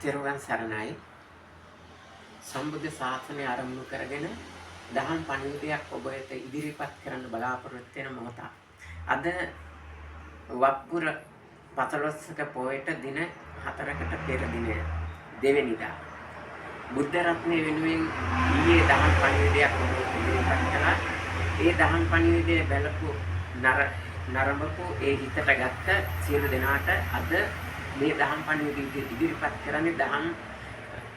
තෙරුවන් සරණයි. සම්බුද්ධ ශාසනය ආරම්භ කරගෙන දහම් පණිවිඩයක් ඔබ වෙත ඉදිරිපත් කරන්න බලාපොරොත්තු වෙන මොහොත. අද වප්පුර 15ක පොයට දින 4කට පෙර දිනය දෙවෙනිදා. බුද්ධ රත්නයේ වෙනුවෙන් ඊයේ දහම් පණිවිඩයක් ඔබ වෙත ඉදිරිපත් කළා. ඒ දහම් පණිවිඩය බැලපු නරඹපු ඒ හිතට ගත්ත සියලු දෙනාට අද මේ දහම් පණිවිඩය ඉදිරිපත් කරන්නේ දහම්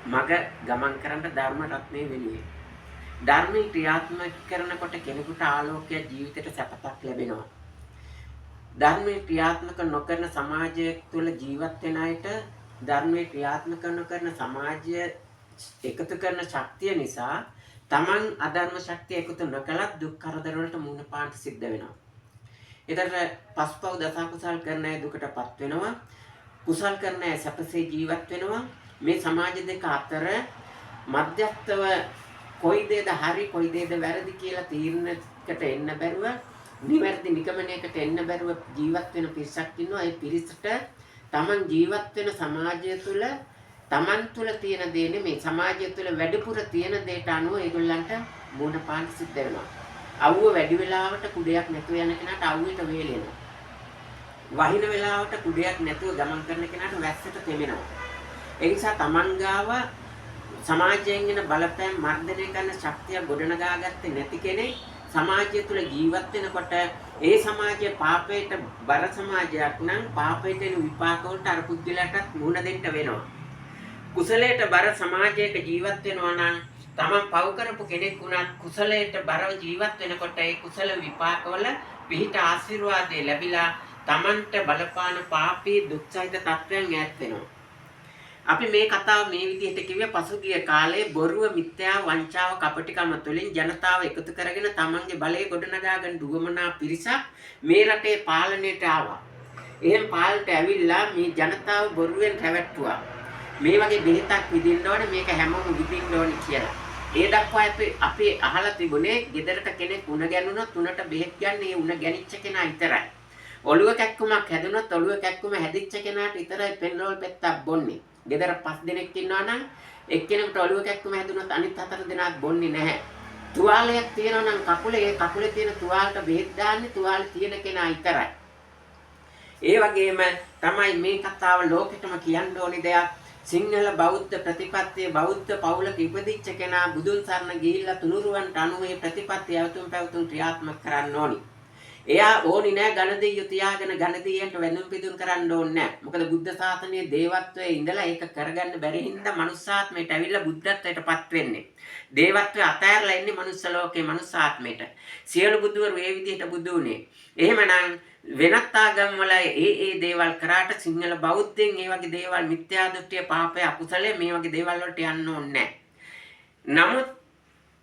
මග ගමන් කරන ධර්ම රත්නයේ වෙනුවෙන්. ධර්මයේ ක්‍රියාත්මක කරනකොට කෙනෙකුට ආලෝකය ජීවිතයට සැපතක් ලැබෙනවා. ධර්මයේ ක්‍රියාත්මක නොකරන සමාජය තුළ ජීවත් වෙන අයට ධර්මයේ ක්‍රියාත්මක නොකරන සමාජය එකතු කරන ශක්තිය නිසා තමන් අධර්ම ශක්තිය එකතු නොකලත් දුක් කරදර වලට මුහුණ පාන්න සිද්ධ වෙනවා. ඒතර පස්පව් දස කුසල් කරන අය දුකටපත් වෙනවා. කුසල් කරන අය සැපසේ ජීවත් වෙනවා. මේ සමාජ දෙක අතර මධ්‍යස්ථව කොයි දේද හරි කොයි දේද වැරදි කියලා තීරණයකට එන්න බැරුව නිවැරදි නිගමනයකට එන්න බැරුව ජීවත් වෙන පිරිසක් ඉන්නවා. ඒ පිරිසට තමන් ජීවත් වෙන සමාජය තුළ තමන් තුළ තියෙන දේ නෙමෙයි සමාජය තුළ වැඩිපුර තියෙන දේට අනුව ඒගොල්ලන්ට මුණ පාන්න සිද්ධ වෙනවා. අවුව වැඩි වෙලාවට කුඩයක් නැතුව යන කෙනාට අවුවට වේලෙනවා. වහින වෙලාවට කුඩයක් නැතුව ගමන් කරන කෙනාට වැස්සට තෙමෙනවා. ඒ නිසා තමන් ගාව සමාජයෙන් එන බලපෑම් මර්ධනය කරන ශක්තිය ගොඩනගා ගත්තේ නැති කෙනෙක් සමාජය තුළ ජීවත් වෙනකොට ඒ සමාජයේ පාපයට බර සමාජයක් නම් පාපයට එන විපාක වලට අර පුද්ගලයාටත් මුහුණ දෙන්න වෙනවා. කුසලයට බර සමාජයක ජීවත් වෙනවා නම් තමන් පව් කරපු කෙනෙක් වුණත් කුසලයට බරව ජීවත් වෙනකොට ඒ කුසල විපාකවල පිහිට ආශිර්වාදය ලැබිලා තමන්ට බලපාන පාපී දුක්සහිත තත්ත්වයන් ඈත් වෙනවා. අපි මේ කතාව මේ විදිහට කිව්වේ පසුගිය කාලේ බොරුව මිත්‍යාව වංචාව කපටිකම තුළින් ජනතාව එකතු කරගෙන තමන්ගේ බලය ගොඩනගා ගන්න දුවමනා පිරිසක් මේ රටේ පාලනයට ආවා. එහෙන් පාලනයට ඇවිල්ලා මේ ජනතාව බොරුවෙන් රැවට්ටුවා. මේ වගේ බෙහෙතක් විදින්න ඕනේ මේක හැමෝම විදින්න ඕනේ කියලා. ඒ දක්වා අපි අහලා තිබුණේ ගෙදරට කෙනෙක් උණ ගැනුණොත් උණට බෙහෙත් ගන්න ඒ උණ ගැනිච්ච කෙනා විතරයි. ඔළුව කැක්කුමක් හැදුනොත් ඔළුව කැක්කුම හැදිච්ච කෙනාට විතරයි පෙන්රෝල් පෙත්තක් බොන්නේ. ගෙදර 5 දෙනෙක් ඉන්නවා නම් එක්කෙනෙකුට ඔළුව කැක්කුම හැදුනොත් අනිත් 4 දෙනාත් බොන්නේ නැහැ. තුවාලයක් තියෙනවා නම් කකුලේ තියෙන තුවාලට බෙහෙත් දාන්නේ තුවාලේ තියෙන කෙනා විතරයි. ඒ වගේම තමයි මේ කතාව ලෝකෙටම කියන්න ඕනි දෙයක්. සිංහල බෞද්ධ ප්‍රතිපත්තිය බෞද්ධ පවුලක ඉපදිච්ච කෙනා බුදුන් සරණ ගිහිල්ලා තුනුරුවන්ට අනුව මේ ප්‍රතිපත්තිය අවතුම් පැවතුම් ක්‍රියාත්මක කරන්න ඕනි. එයා ඕනි නෑ ගණදෙයියෝ තියාගෙන ගණදෙයියන්ට වැඳුම් පිදුම් කරන්න ඕනේ නෑ. මොකද බුද්ධ ශාසනයේ දේවත්වයේ ඉඳලා ඒක කරගන්න බැරි හින්දා මනුස්සාත්මයට ඇවිල්ලා බුද්ධත්වයටපත් වෙන්නේ. දේවත්වයේ අතෑරලා ඉන්නේ මනුස්ස ලෝකේ මනුස්සාත්මයට. සියලු බුදුවරු මේ විදිහට බුදු වුණේ. එහෙමනම් වෙනත් ආගම් වල ඒ දේවල් කරාට සිංහල බෞද්ධයන් මේ වගේ දේවල් මිත්‍යා දෘෂ්ටිය පාපය අකුසලයේ මේ වගේ දේවල් වලට යන්න ඕනේ නෑ. නමුත්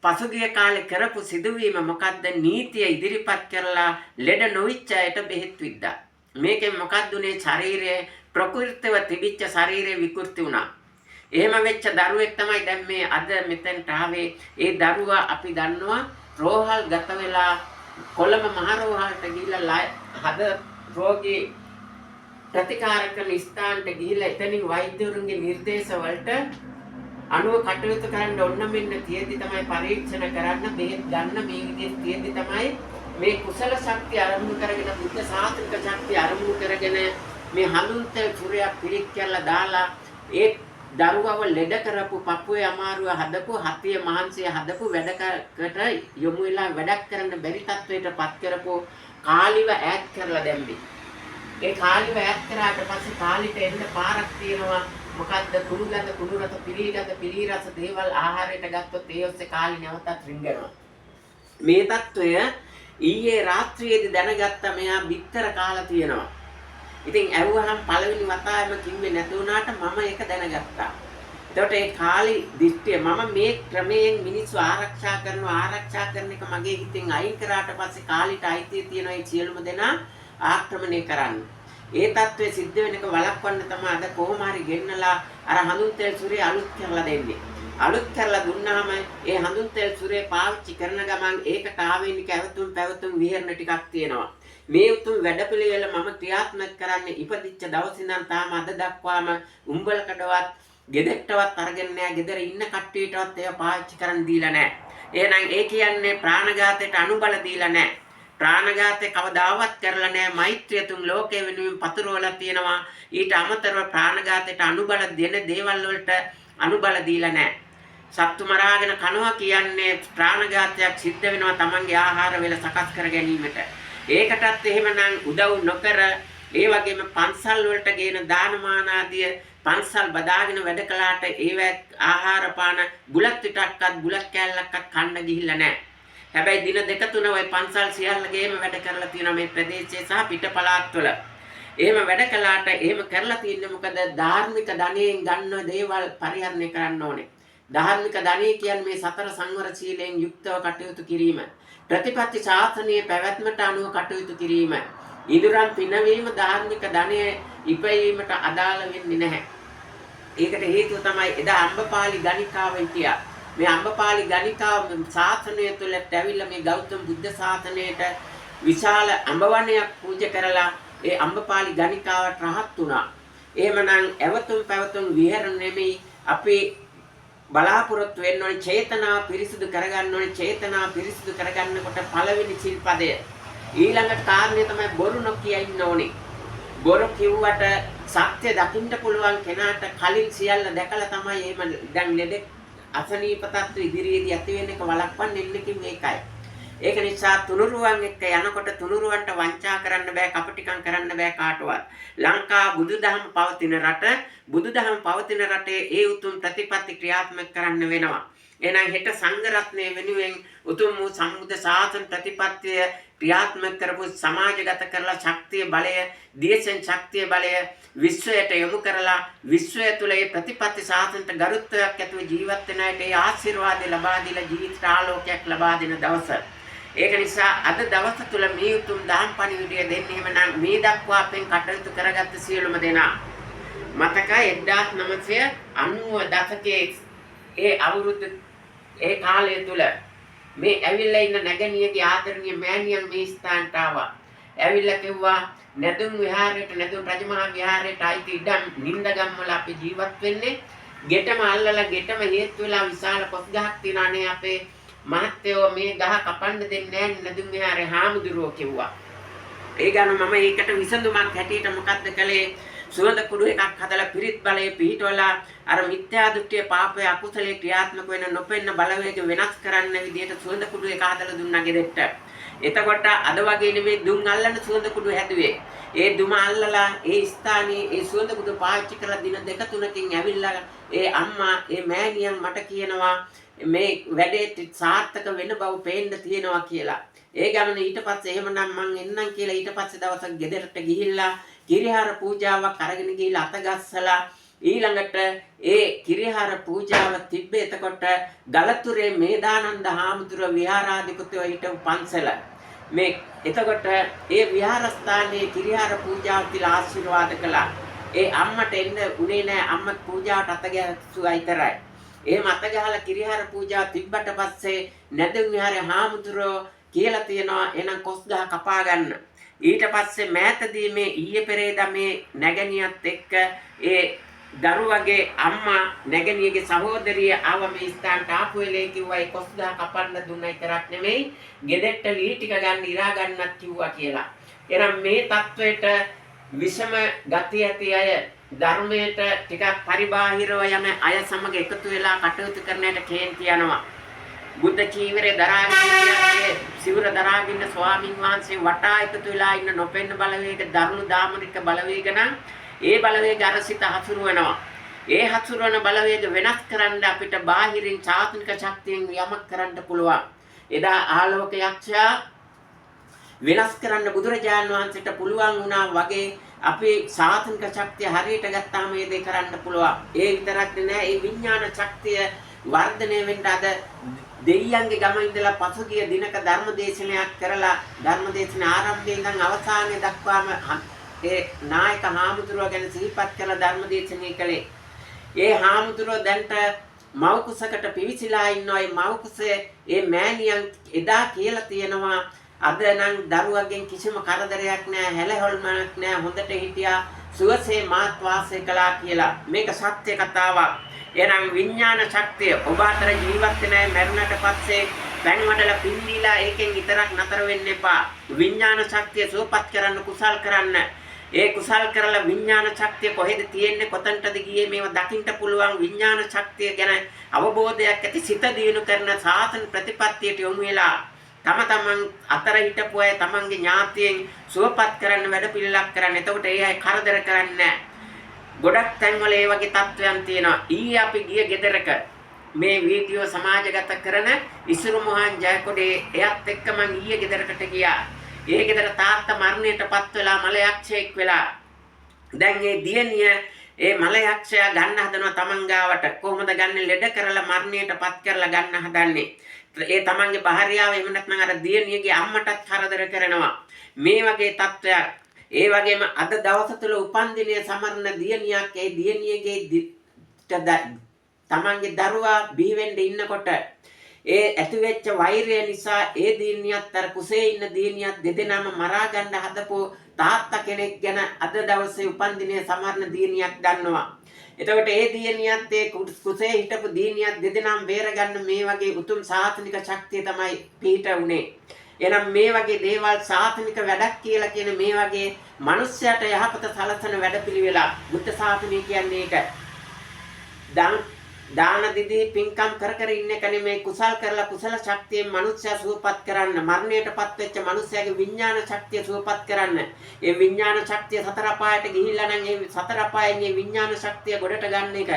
පසුගිය කාලේ කරපු සිදුවීම මොකද්ද? නීතිය ඉදිරිපත් කරලා ලෙඩ නොවිච්ච අයට බෙහෙත් විද්දා. මේකෙන් මොකක්ද උනේ? ශරීරයේ ප්‍රකෘතිව තිබිච්ච ශරීරය විකෘති වුණා. එහෙම වෙච්ච දරුවෙක් තමයි දැන් මේ අද මෙතෙන්ට ආවේ. ඒ දරුවා අපි දන්නවා රෝහල් ගත වෙලා කොළඹ මහ රෝහලට ගිහිල්ලා හද රෝගී ප්‍රතිකාර කරන ස්ථානට ගිහිල්ලා එතනින් වෛද්‍යවරුන්ගේ නිර්දේශ වලට අනුව කටයුතු කරන්න ඕන මෙන්න තියෙද්දි තමයි පරීක්ෂණ කරන්න බෙහෙත් ගන්න මේ විදිහට තියෙද්දි තමයි මේ කුසල ශක්තිය ආරම්භ කරගෙන බුද්ධ ශාස්ත්‍රික ශක්තිය ආරම්භ කරගෙන මේ හඳුන්ත සූර්යයක් පිළික් කරලා දාලා ඒ දරුවව ලෙඩ කරපු පපුවේ අමාරුව හදපු හතිය මහන්සිය හදපු වැඩකට යොමු වෙලා වැඩක් කරන්න බැරි තත්වයකටපත් කරපු කාලිව ඈත් කරලා දැම්බි. ඒ කාලිව ඈත් කරාට පස්සේ කාලිට එන්න පාරක් තියෙනවා. මොකද්ද? කුණු ගඳ කුණු රස පිරී රස දේවල් ආහාරයට ගත්තොත් ඒ ඔස්සේ කාලි නැවතත් රිංගනවා. මේ తত্ত্বය ඊයේ රාත්‍රියේදී දැනගත්ත මෙයා බිත්තර කාලා තියෙනවා. ඉතින් ඇහුවහම පළවෙනි වතාවෙම කිව්වේ නැති වුණාට මම ඒක දැනගත්තා. එතකොට ඒ කාලි දිෂ්ටිය මම මේ ක්‍රමයෙන් මිනිස්සු ආරක්ෂා කරන එක මගේ හිතෙන් අයින් කරාට පස්සේ කාලිට අයිතිය තියෙන ඒ සියලුම දෙනා ආක්‍රමණය කරන්නේ. ඒ తත්වයේ සිද්ධ වෙන එක වළක්වන්න තමයි අද කොහොම හරි ගෙන්නලා අර හඳුන් තෙල් සූරේ අලුත් කරලා දෙන්නේ. අලුත් කරලා දුන්නාම ඒ හඳුන් තෙල් සූරේ පාවිච්චි කරන ගමන් ඒකට ආවේනික පැවතුම් විහරණ ටිකක් තියෙනවා. මේ උතුම් වැඩපිළිවෙල මම ක්‍රියාත්මක කරන්නේ ඉපදිච්ච දවස් ඉඳන් තාම අද දක්වාම උඹලකටවත් ගෙදරටවත් අරගෙන නැහැ. ගෙදර ඉන්න කට්ටියටවත් ඒවා පාවිච්චි කරන්න දීලා නැහැ. එහෙනම් ඒ කියන්නේ ප්‍රාණඝාතයට අනුබල දීලා නැහැ. ප්‍රාණඝාතය කවදාවත් කරලා නැහැ. මෛත්‍රිය තුන් ලෝකයේ වෙනුවෙන් පතුරවලා තියෙනවා. ඊට අමතරව ප්‍රාණඝාතයට අනුබල දෙන දේවල් වලට අනුබල දීලා නැහැ. සත්තු මරාගෙන කනවා කියන්නේ ප්‍රාණඝාතයක් සිද්ධ වෙනවා තමන්ගේ ආහාර වේල සකස් කර ගැනීමට. ඒකටත් එහෙමනම් උදව් නොකර ඒ වගේම පන්සල් වලට ගේන දානමාන ආදිය පන්සල් බදාගෙන වැඩ කළාට ඒව ආහාර පාන බුලත් පිටක්වත් බුලත් කෑල්ලක්වත් කන්න ගිහිල්ලා නැහැ. හැබැයි දින දෙක තුන ওই පන්සල් සියල්ලගේම වැඩ කරලා තියෙනවා මේ ප්‍රදේශයේ සහ පිට පළාත්වල. එහෙම වැඩ කළාට එහෙම කරලා තියෙන්නේ මොකද? ධාර්මික ධනයෙන් ගන්න දේවල් පරිහරණය කරන්න ඕනේ. ධාර්මික ධනය කියන්නේ මේ සතර සංවර සීලයෙන් යුක්තව කටයුතු කිරීම. ප්‍රතිපත්ති ශාසනීය පැවැත්මට අනුව කටයුතු කිරීම. ඉදurang පිනවීම ධාර්මික ධනය ඉපැයීමට අදාළ වෙන්නේ නැහැ. ඒකට හේතුව තමයි එදා අම්බපාලි ගණිකාවෙන් හිටියා. මේ අම්බපාලි ගණිකාව ශාසනය තුළට ඇවිල්ලා මේ ගෞතම බුද්ධ ශාසනයට විශාල අඹවණයක් පූජා කරලා ඒ අම්බපාලි ගණිකාවට රහත් වුණා. එහෙමනම් ඇවතුම් පැවතුම් විහෙරණ නෙමෙයි අපි බලාපොරොත්තු වෙන්න ඕනේ චේතනාව පිරිසිදු කරගන්න ඕනේ. චේතනාව පිරිසිදු කරගන්නකොට පළවෙනි සිල්පදය ඊළඟට කාරණේ තමයි බොරු නොකිය ඉන්න ඕනේ. බොරු කිව්වට සත්‍ය දකින්න පුළුවන් කෙනාට කලින් සියල්ල දැකලා තමයි එහෙම දැන් ලෙඩ අසනීප තත්ත්ව ඉදිරියේදී ඇති වෙන එක වළක්වන්නේ ඉන්නේ මේකයි. ඒක නිසා තුනුරුවන් එක්ක යනකොට තුනුරුවන්ට වංචා කරන්න බෑ, කපටිකම් කරන්න බෑ කාටවත්. ලංකා බුදුදහම පවතින රට, බුදුදහම පවතින රටේ ඒ උතුම් ප්‍රතිපත්ති ක්‍රියාත්මක කරන්න වෙනවා. එහෙනම් හෙට සංඝ රත්නය වෙනුවෙන් උතුම් වූ සම්බුද්ධ ශාසන ප්‍රතිපත්තිය ක්‍රියාත්මක කරපු සමාජගත කරලා ශක්තිය බලය, දේශෙන් ශක්තිය බලය විශ්වයට යොමු කරලා විශ්වය තුළ මේ ප්‍රතිපත්ති ශාසනට ගරුත්වයක් ඇතුව ජීවත් වෙන අයට ඒ ආශිර්වාද ලබා දීලා ජීවිත ආලෝකයක් ලබා දෙන දවස. ඒක නිසා අද දවස තුළ මේ උතුම් දහම් පණිවිඩය දෙන්නේ එහෙමනම් මේ දක්වා අපෙන් කටයුතු කරගත්ත සියලුම දෙනා මතකයි 1990 දශකයේ ඒ අවුරුදු ඒ කාලය තුළ මේ ඇවිල්ලා ඉන්න නැගණියගේ ආදරණීය මෑණියන් මේ ස්ථානට ආවා. ඇවිල්ලා කිව්වා නැදුම් විහාරයට නැදුම් රජමහා විහාරයට අයිති ඉඩම් නින්දගම් වල අපි ජීවත් වෙන්නේ. ගෙටම අල්ලලා ගෙටම හේතු වෙලා විශාල කොස් ගහක් තියනානේ අපේ මහත්තයෝ මේ ගහ කපන්න දෙන්නේ නැහැ නැදුම් විහාරේ හාමුදුරුවෝ කිව්වා. ඒ ගාන මම ඒකට විසඳුමක් හැටියට මොකද්ද කළේ? සුවඳ කුඩු එකක් හදලා පිරිත් බලයේ පිහිටවලා අර මිත්‍යා දෘෂ්ටිය පාපය අකුසලයේ ක්‍රියාත්මක වෙන නොපෙන්න බලවේග වෙනස් කරන්න විදිහට සුවඳ කුඩු එක හදලා දුන්නා ගෙදරට. එතකොට අද වගේ නෙමෙයි දුම් අල්ලන සුවඳ කුඩු හැදුවේ. ඒ දුම අල්ලලා ඒ ස්ථානයේ ඒ සුවඳ කුඩු පාවිච්චි කරලා දින දෙක තුනකින් ඇවිල්ලා ඒ අම්මා ඒ මෑණියන් මට කියනවා මේ වැඩේ සාර්ථක වෙන බව පේන්න තියෙනවා කියලා. ඒ ගමන ඊට පස්සේ එහෙමනම් මං එන්නම් කියලා ඊට පස්සේ දවසක් ගෙදරට ගිහිල්ලා කිරිහාර පූජාවක් අරගෙන ගිහිල්ලා අතගස්සලා ඊළඟට ඒ කිරිහාර පූජාව තිබ්බේ එතකොට ගලතුරේ මේදානන්ද හාමුදුරුව විහාරාධිපතිව හිටපු පන්සල මේ එතකොට ඒ විහාරස්ථානයේ කිරිහාර පූජාව කියලා ආශිර්වාද කළා. ඒ අම්මට එන්න උනේ නෑ. අම්මත් පූජාවට අතගැස්සුවා විතරයි. එහෙම අතගහලා කිරිහාර පූජාව තිබ්බට පස්සේ නැදුම් විහාරේ හාමුදුරුව කියලා තියනවා එහෙනම් කොස් ගහ කපා ගන්න. ඊට පස්සේ මෑතදී මේ ඊයේ පෙරේදා මේ නැගණියත් එක්ක ඒ දරුවගේ අම්මා නැගණියගේ සහෝදරිය ආව මේ ස්ථානට ආපු වෙලේ කිව්වා ඒ කොස් ගහ කපන්න දුන්නයි විතරක් නෙමෙයි ගෙදෙට්ට ලී ටික ගන්න ඉරා ගන්නත් කිව්වා කියලා. එහෙනම් මේ தത്വෙට විෂම ගති ඇති අය ධර්මයට ටිකක් පරිබාහිරව යන අය සමග එකතු වෙලා කටයුතු කරන්නට කේන්ති යනවා. බුද්ධ චීවරේ දරාගෙන සිවුර දරාගෙන ස්වාමින් වහන්සේ වටා එකතු වෙලා ඉන්න නොපෙන්න බලවේග දරුණු දාමනික බලවේග නම් ඒ බලවේග අරසිත හසුරුවනවා. ඒ හසුරුවන බලවේග වෙනස් කරන්න අපිට බාහිරින් චාතුනික ශක්තියෙන් යමක් කරන්න පුළුවන්. එදා ආලෝක යක්ෂයා වෙනස් කරන්න බුදුරජාණන් වහන්සේට පුළුවන් වුණා වගේ අපේ සාතනික ශක්තිය හරියට ගත්තාම මේ දේ කරන්න පුළුවන්. ඒ විතරක් නෑ ඒ විඥාන ශක්තිය වර්ධනය වෙන්න අද දෙයියන්ගේ ගම ඉඳලා පසුගිය දිනක ධර්මදේශනයක් කරලා ධර්මදේශන ආරම්භයේ ඉඳන් අවසානයේ දක්වාම ඒ නායක හාමුදුරුවෝ ගැන සිහිපත් කරලා ධර්මදේශනය කළේ. ඒ හාමුදුරුවෝ දැන්ට මව්කුසකට පිවිසිලා ඉන්නවා. ඒ මව්කුසේ ඒ මෑණියන් එදා කියලා තියෙනවා අද නම් දරුවගෙන් කිසිම කරදරයක් නැහැ, හැලහොල්මක් නැහැ, හොඳට හිටියා, සුවසේ මාත් වාසය කළා කියලා. මේක සත්‍ය කතාවක්. එහෙනම් විඥාන ශක්තිය ඔබ අතර ජීවත් වෙනයි මරුණට පස්සේ දැන් වඩලා පින්දීලා ඒකෙන් විතරක් නතර වෙන්න එපා. විඥාන ශක්තිය සුවපත් කරන්න කුසල් කරන්න. ඒ කුසල් කරලා විඥාන ශක්තිය කොහෙද තියෙන්නේ කොතනටද ගියේ මේව දකින්න පුළුවන් විඥාන ශක්තිය ගැන අවබෝධයක් ඇති සිත දියුණු කරන සාසන ප්‍රතිපත්තියට යොමු වෙලා තමන් අතර හිටපු අය තමන්ගේ ඥාතියෙන් සුවපත් කරන්න වැඩ පිළිලක් කරන්න. එතකොට ඒ අය කරදර කරන්නේ නැහැ. ගොඩක් තැන්වල ඒ වගේ තත්ත්වයන් තියෙනවා. ඊයේ අපි ගිය ගෙදරක මේ වීඩියෝ සමාජගත කරන ඉසුරු මොහන් ජයකොඩේ එයත් එක්ක මං ඊයේ ගෙදරකට ගියා. ඒ ගෙදර තාත්තා මරණයටපත් වෙලා මලයක්ෂයෙක් වෙලා. දැන් මේ දියණිය ඒ මලයක්ෂයා ගන්න හදනවා තමන් ගාවට. කොහොමද ගන්නේ? ලෙඩ කරලා මරණයටපත් කරලා ගන්න හදන්නේ. ඒ තමන්ගේ භාර්යාව එහෙම නැත්නම් අර දියණියගේ අම්මටත් කරදර කරනවා. මේ වගේ තත්ත්වයක්. ඒ වගේම අද දවස තුල උපන්දිනය සමරන දියණියක් ඒ දියණියගේ තමන්ගේ දරුවා බිහි වෙන්න ඉන්නකොට ඒ ඇතිවෙච්ච වෛරය නිසා ඒ දියණියත් අර කුසේ ඉන්න දියණියත් දෙදෙනාම මරා ගන්න හදපු තාත්තා කෙනෙක් ගැන අද දවසේ උපන්දිනය සමරන දියණියක් දන්නවා. එතකොට ඒ දියණියත් ඒ කුසේ හිටපු දියණියත් දෙදෙනාම බේරගන්න මේ වගේ උතුම් සාසනික ශක්තිය තමයි පිහිට උනේ. එහෙනම් මේ වගේ දේවල් සාසනික වැඩක් කියලා කියන මේ වගේ මිනිස්යාට යහපත සලසන වැඩපිළිවෙල බුද්ධ ශාසනය කියන්නේ ඒක. දාන දිදී පින්කම් කර ඉන්න එක නෙමේ කුසල් කරලා කුසල ශක්තියෙන් මිනිස්යා සුවපත් කරන්න. මරණයටපත් වෙච්ච මිනිස්යාගේ විඥාන ශක්තිය සුවපත් කරන්න. ඒ විඥාන ශක්තිය සතර අපායට ගිහිල්ලා නම් ඒ සතර අපායෙන් මේ විඥාන ශක්තිය ගොඩට ගන්න එක.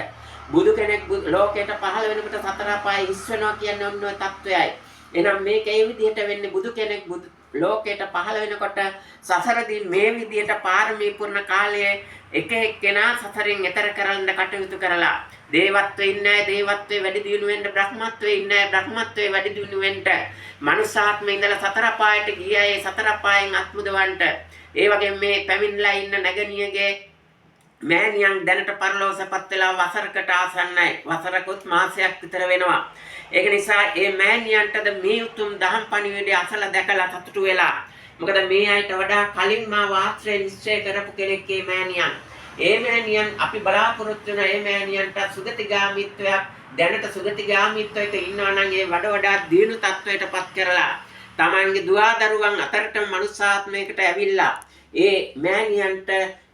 බුදු කෙනෙක් ලෝකයට පහළ වෙනකොට සතර අපාය හිස් වෙනවා කියන්නේ ඔන්න ඔය තත්වයයි. එහෙනම් මේක ඒ විදිහට වෙන්නේ බුදු කෙනෙක් ලෝකයට පහළ වෙනකොට සසරදී මේ විදිහට පාරමී පුරන කාලයේ එක එක්කෙනා සසරින් එතර කරන්න කටයුතු කරලා දේවත්වයේ ඉන්නේ දේවත්වයේ වැඩි දියුණු වෙන්න බ්‍රහ්මත්වයේ ඉන්නේ බ්‍රහ්මත්වයේ වැඩි දියුණු වෙන්න මනුසාත්මේ ඉඳලා සතර පායට ගියා ඒ සතර පායෙන් අත්මුදවන්න ඒ වගේ මේ පැමිණලා ඉන්න නැගණියගේ මෑණියන් දැනට පරලෝසපත් වෙලා වසරකට ආසන්නයි වසරකුත් මාසයක් විතර වෙනවා. ඒක නිසා මේ මෑණියන්ටද මේ උතුම් දහම් පණිවිඩය අසලා දැකලා සතුටු වෙලා. මොකද මේ අයට වඩා කලින් මා වාස්ත්‍රය නිශ්චය කරපු කෙනෙක් මේ මෑණියන්. ඒ මෑණියන් අපි බලාපොරොත්තු වෙන මේ මෑණියන්ට සුගතිගාමීත්වයක් දැනට සුගතිගාමීත්වයක ඉන්නවා නම් ඒ වඩා දියුණු තත්වයටපත් කරලා තමන්ගේ දුවා දරුවන් අතරට මනුස්සාත්මයකට ඇවිල්ලා ඒ මෑණියන්ට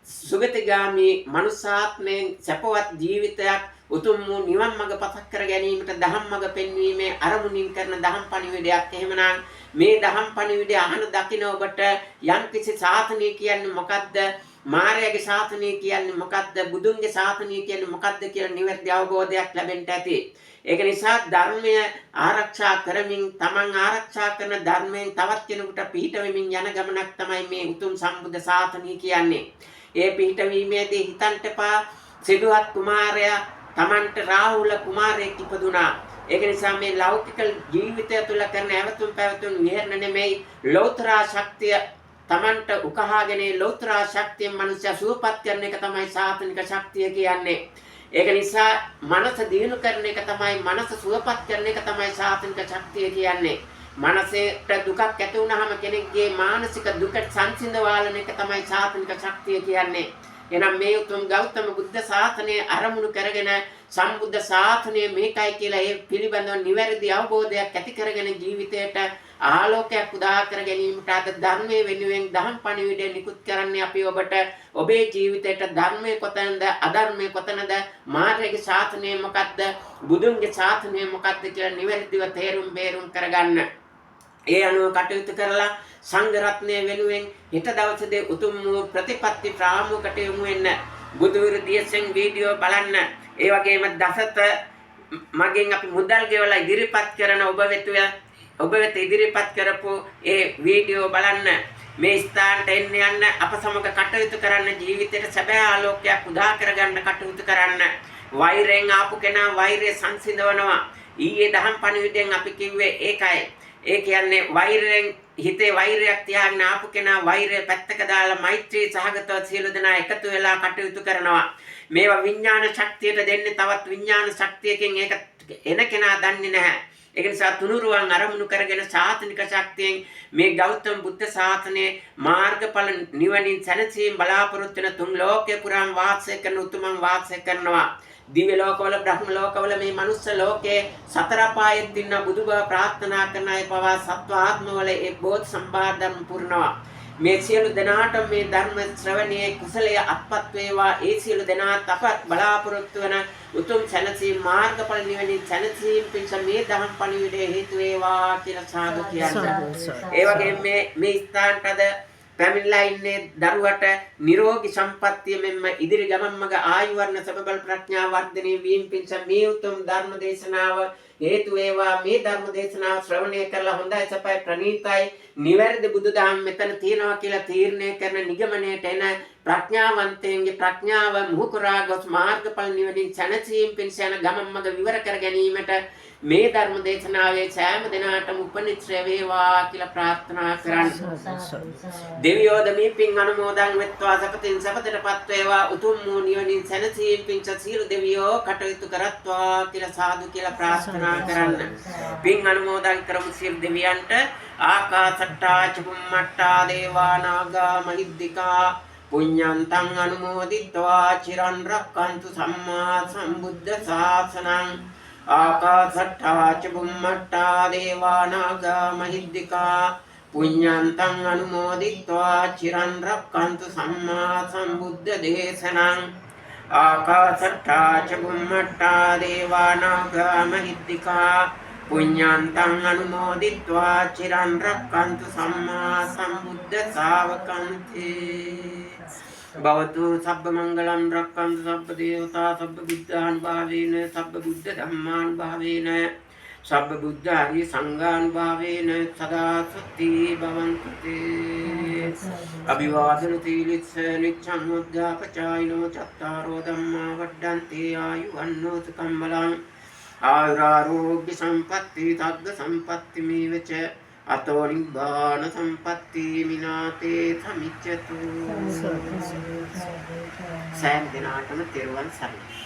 සුගතිගාමී මනුස්සාත්මයෙන් සැපවත් ජීවිතයක් උතුම් වූ නිවන් මඟ පසක් කර ගැනීමට දහම් මඟ පෙන්වීමේ අරමුණින් කරන දහම් පණිවිඩයක්. එහෙමනම් මේ දහම් පණිවිඩය අහන දකින්න ඔබට යම්කිසි ශාසනය කියන්නේ මොකද්ද? මාර්යාගේ ශාසනය කියන්නේ මොකද්ද? බුදුන්ගේ ශාසනය කියන්නේ මොකද්ද කියලා නිවැරදි අවබෝධයක් ලැබෙන්න ඇති. ඒක නිසා ධර්මය ආරක්ෂා කරමින් තමන් ආරක්ෂා කරන ධර්මයෙන් තවත් කෙනෙකුට පිහිට වෙමින් යන ගමනක් තමයි මේ උතුම් සම්බුද්ධ ශාසනය කියන්නේ. ඒ පිහිටවීමේදී හිතන්ට එපා සිදුවත් කුමාරයා තමන්ට රාහුල කුමාරයෙක් ඉපදුනා. ඒක නිසා මේ ලෞකික ජීවිතය තුළ කරන ඇවතුම් පැවතුම් විහෙරණ නෙමෙයි ලෞතර ශක්තිය තමන්ට උකහාගෙන ලෞතර ශක්තියෙන් මනුෂ්‍ය සුවපත් කරන එක තමයි සාසනික ශක්තිය කියන්නේ. ඒක නිසා මනස දියුණු කරන එක තමයි මනස සුවපත් කරන එක තමයි සාසනික ශක්තිය කියන්නේ. මනසේට දුකක් ඇති වුනහම කෙනෙක්ගේ මානසික දුක සංසිඳවාලන එක තමයි සාසනික ශක්තිය කියන්නේ. එහෙනම් මේ උතුම් ගෞතම බුද්ධ ශාසනය අරමුණු කරගෙන සම්බුද්ධ ශාසනය මේකයි කියලා ඒ පිළිබඳව නිවැරදි අවබෝධයක් ඇති කරගෙන ජීවිතයට ආලෝකයක් උදා කර ගැනීමට අද ධර්මයේ වෙනුවෙන් දහම් පණිවිඩය නිකුත් කරන්නේ අපි ඔබට ඔබේ ජීවිතයට ධර්මයේ කොතනද අධර්මයේ කොතනද මාර්ගයේ ශාසනය මොකද්ද බුදුන්ගේ ශාසනය මොකද්ද කියලා නිවැරදිව තේරුම් බේරුම් කරගන්න. ඒ අනුව කටයුතු කරලා සංඝ රත්නය වෙනුවෙන් හෙට දවසේදී උතුම් වූ ප්‍රතිපත්ති ප්‍රාමුඛට යොමු වෙන්න බුදුවිරු දියසෙන් වීඩියෝ බලන්න. ඒ වගේම දසත මගෙන් අපි මුදල් ගෙවලා ඉදිරිපත් කරන ඔබ වෙත ඉදිරිපත් කරපු ඒ වීඩියෝ බලන්න. මේ ස්ථානට එන්න යන්න අප සමග කටයුතු කරන්න ජීවිතයට සැබෑ ආලෝකයක් උදා කරගන්න කටයුතු කරන්න. වෛරයෙන් ආපු කෙනා වෛරය සංසිඳවනවා. ඊයේ දහම් පණිවිඩයෙන් අපි කිව්වේ ඒකයි. ඒ කියන්නේ වෛරයෙන් හිතේ වෛරයක් තියාගෙන ආපු කෙනා වෛරය පැත්තක දාලා මෛත්‍රී සහගතව සියලු දෙනා එකතු වෙලා කටයුතු කරනවා. මේවා විඥාන ශක්තියට දෙන්නේ තවත් විඥාන ශක්තියකින් ඒක එන කෙනා දන්නේ නැහැ. ඒක නිසා තුනුරුවන් අරමුණු කරගෙන සාසනික ශක්තියෙන් මේ ගෞතම බුද්ධ ශාසනයේ මාර්ගඵල නිවනින් සැනසීම බලාපොරොත්තු වෙන තුන් ලෝකේ පුරාම වාසය කරන උතුමන් වාසය කරනවා. දිව්‍ය ලෝකවල බ්‍රහ්ම ලෝකවල මේ මනුස්ස ලෝකයේ සතර පායෙත් දින බුදුබව ප්‍රාර්ථනා කරන අය පවා සත්ව ආත්මවල ඒ බෝධි සම්භාර ධර්ම පුරනවා. මේ සියලු දෙනාට මේ ධර්ම ශ්‍රවණයේ කුසලයේ අත්පත් වේවා. ඒ සියලු දෙනාත් අපත් බලාපොරොත්තු වන උතුම් සැනසීම මාර්ගඵල නිවනින් සැනසීම පිණිස මේ දහම් පණිවිඩය හේතු වේවා කියලා සාදු කියනවා. ඒ වගේම මේ ස්ථානට අද පැමිණලා ඉන්නේ දරුවට නිරෝගී සම්පන්නිය මෙන්ම ඉදිරි ගමන් මඟ ආයු වර්ණ සබබල ප්‍රඥා වර්ධනය වීම පිණිස මේ උතුම් ධර්ම දේශනාව හේතු වේවා. මේ ධර්ම දේශනාව ශ්‍රවණය කරලා හොඳයි සපයි ප්‍රණීතයි නිවැරදි බුදුදහම මෙතන තියෙනවා කියලා තීරණය කරන නිගමනයට එන ප්‍රඥාවන්තයන්ගේ ප්‍රඥාව මුහු කරා ගොස් මාර්ගඵල නිවනින් සැනසීම පිණිස යන ගමන් මඟ විවර කර ගැනීමට මේ ධර්ම දේශනාවේ සෑම දිනකටම උපනිශ්‍රය වේවා කියලා ප්‍රාර්ථනා කරන්නේ. දෙවියෝද මේ පින් අනුමෝදන් වෙත්වා සපතින් සපතටපත් වේවා. උතුම් වූ නිවනින් සැනසීම පිණිස සියලු දෙවියෝ කටයුතු කරත්වා කියලා සාදු කියලා ප්‍රාර්ථනා කරන්න. පින් අනුමෝදන් කරමු සියලු දෙවියන්ට. ආකාසට්ටා චුම්මට්ටා දේවා නාග මහිද්దికා පුඤ්ඤන්තං අනුමෝදිත්වා චිරන් රක්칸තු සම්මා සම්බුද්ධ ශාසනං. ආකාසට්ටා චුම්මට්ටා දේවා නාග මහිද්దికා පුඤ්ඤන්තං අනුමෝදිත්වා චිරන් රක්칸තු සම්මා සම්බුද්ධ දේශනං. ආකාසට්ටා චුම්මට්ටා දේවා නාග මහිද්దికා පුඤ්ඤන්තං අනුමෝදිත්වා චිරන් රක්칸තු සම්මා සම්බුද්ධ ශාවකන්ති. භවතු සබ්බ මංගලං රක්칸තු සබ්බ දේවතා සබ්බ බුද්ධානුභාවේන සබ්බ බුද්ධ ධම්මානුභාවේන සබ්බ බුද්ධ ආර්ය සංඝානුභාවේන සදා සත්‍ති භවන්තු තේ. අභිවාදන තීලිස්ස නිච්ඡං උද්ධාපචායිනෝ චත්තාරෝ ධම්මා වඩ්ඩන්ති ආයුවන්නෝ සුඛං බලං ආයුරාෝග්‍ය සම්පatti තග්ග සම්පatti මේවච අතෝ නිබ්බාන සම්පatti මිනාතේ සමිච්ඡතු. සෑම දිනාටම තෙරුවන් සරණයි.